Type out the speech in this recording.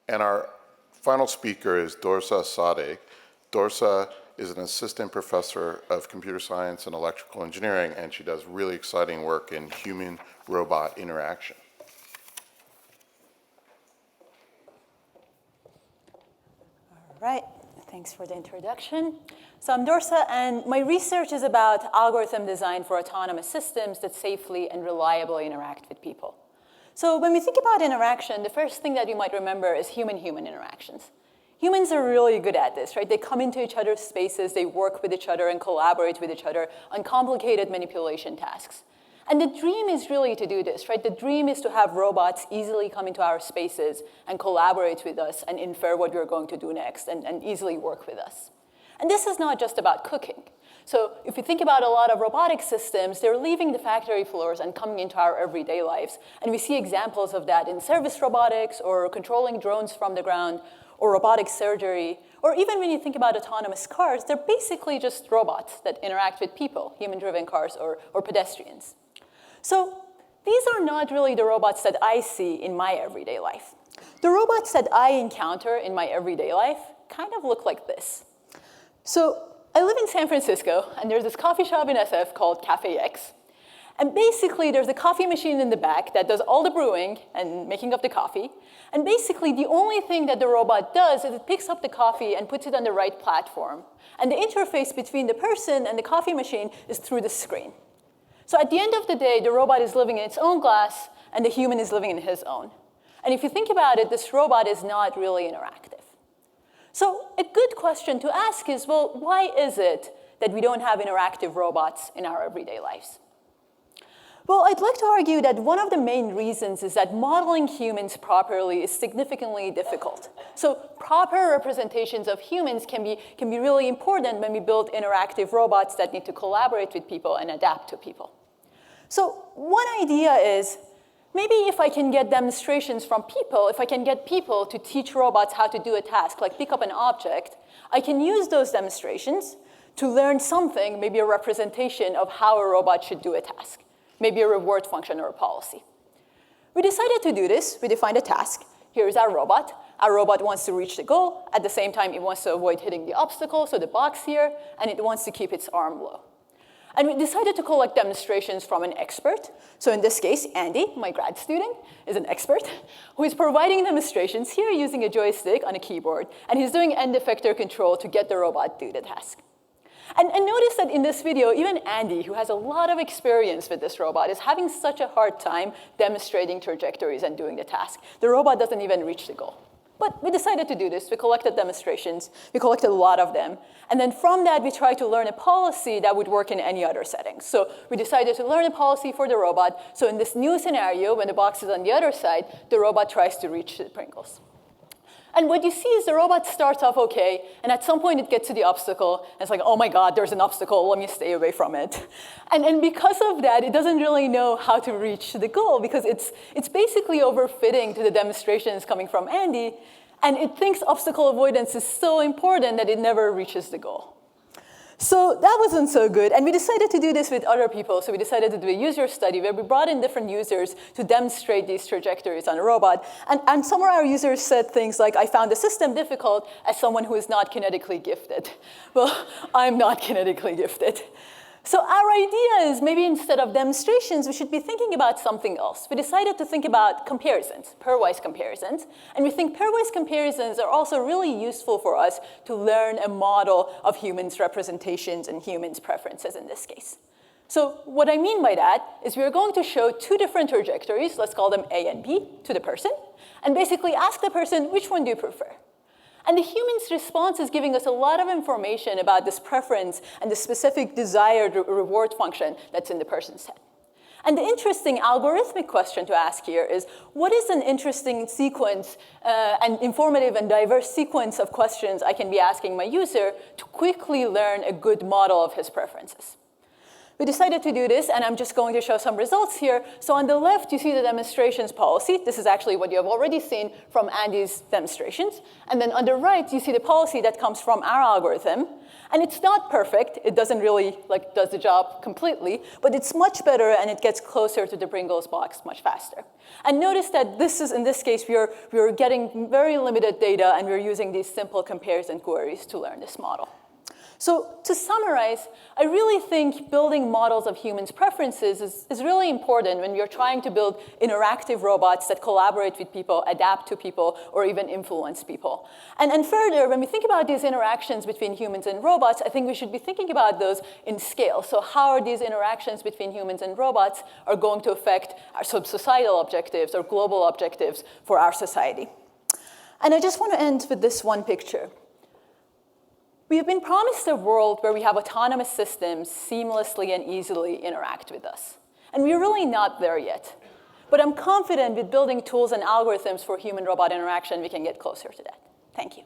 And our final speaker is Dorsa Sadigh. Dorsa is an assistant professor of computer science and electrical engineering, and she does really exciting work in human-robot interaction. All right, thanks for the introduction. So I'm Dorsa, and my research is about algorithm design for autonomous systems that safely and reliably interact with people. So when we think about interaction, the first thing that you might remember is human-human interactions. Humans are really good at this, right? They come into each other's spaces, they work with each other and collaborate with each other on complicated manipulation tasks. And the dream is really to do this, right? The dream is to have robots easily come into our spaces and collaborate with us and infer what we're going to do next and easily work with us. And this is not just about cooking. So if you think about a lot of robotic systems, they're leaving the factory floors and coming into our everyday lives. And we see examples of that in service robotics or controlling drones from the ground or robotic surgery, or even when you think about autonomous cars, they're basically just robots that interact with people, human-driven cars or pedestrians. So these are not really the robots that I see in my everyday life. The robots that I encounter in my everyday life kind of look like this. So I live in San Francisco, and there's this coffee shop in SF called Cafe X. And basically, there's a coffee machine in the back that does all the brewing and making up the coffee. And basically, the only thing that the robot does is it picks up the coffee and puts it on the right platform. And the interface between the person and the coffee machine is through the screen. So at the end of the day, the robot is living in its own glass, and the human is living in his own. And if you think about it, this robot is not really interactive. So a good question to ask is, well, why is it that we don't have interactive robots in our everyday lives? Well, I'd like to argue that one of the main reasons is that modeling humans properly is significantly difficult. So proper representations of humans can be really important when we build interactive robots that need to collaborate with people and adapt to people. So one idea is, maybe if I can get demonstrations from people, if I can get people to teach robots how to do a task, like pick up an object, I can use those demonstrations to learn something, maybe a representation of how a robot should do a task. Maybe a reward function or a policy. We decided to do this. We defined a task. Here is our robot. Our robot wants to reach the goal. At the same time, it wants to avoid hitting the obstacle, so the box here, and it wants to keep its arm low. And we decided to collect demonstrations from an expert. So in this case, Andy, my grad student, is an expert who is providing demonstrations here using a joystick on a keyboard. And he's doing end effector control to get the robot do the task. And notice that in this video, even Andy, who has a lot of experience with this robot, is having such a hard time demonstrating trajectories and doing the task. The robot doesn't even reach the goal. But we decided to do this. We collected demonstrations. We collected a lot of them. And then from that, we tried to learn a policy that would work in any other settings. So we decided to learn a policy for the robot. So in this new scenario, when the box is on the other side, the robot tries to reach the Pringles. And what you see is the robot starts off OK, and at some point it gets to the obstacle, and it's like, oh my God, there's an obstacle, let me stay away from it. And because of that, it doesn't really know how to reach the goal, because it's basically overfitting to the demonstrations coming from Andy, and it thinks obstacle avoidance is so important that it never reaches the goal. So that wasn't so good, and we decided to do this with other people. So we decided to do a user study where we brought in different users to demonstrate these trajectories on a robot. And some of our users said things like, I found the system difficult as someone who is not kinetically gifted. Well, I'm not kinetically gifted. So our idea is maybe instead of demonstrations, we should be thinking about something else. We decided to think about comparisons, pairwise comparisons. And we think pairwise comparisons are also really useful for us to learn a model of humans' representations and humans' preferences in this case. So what I mean by that is we are going to show two different trajectories, let's call them A and B, to the person, and basically ask the person, which one do you prefer? And the human's response is giving us a lot of information about this preference and the specific desired reward function that's in the person's head. And the interesting algorithmic question to ask here is, what is an interesting sequence, and informative and diverse sequence of questions I can be asking my user to quickly learn a good model of his preferences? We decided to do this, and I'm just going to show some results here. So on the left, you see the demonstrations policy. This is actually what you have already seen from Andy's demonstrations. And then on the right, you see the policy that comes from our algorithm. And it's not perfect. It doesn't really does the job completely, but it's much better, and it gets closer to the Pringles box much faster. And notice that this is, in this case, we're getting very limited data, and we're using these simple comparison queries to learn this model. So to summarize, I really think building models of humans' preferences is really important when you're trying to build interactive robots that collaborate with people, adapt to people, or even influence people. And further, when we think about these interactions between humans and robots, I think we should be thinking about those in scale. So how are these interactions between humans and robots are going to affect our societal objectives or global objectives for our society? And I just want to end with this one picture. We have been promised a world where we have autonomous systems seamlessly and easily interact with us. And we're really not there yet. But I'm confident with building tools and algorithms for human-robot interaction, we can get closer to that. Thank you.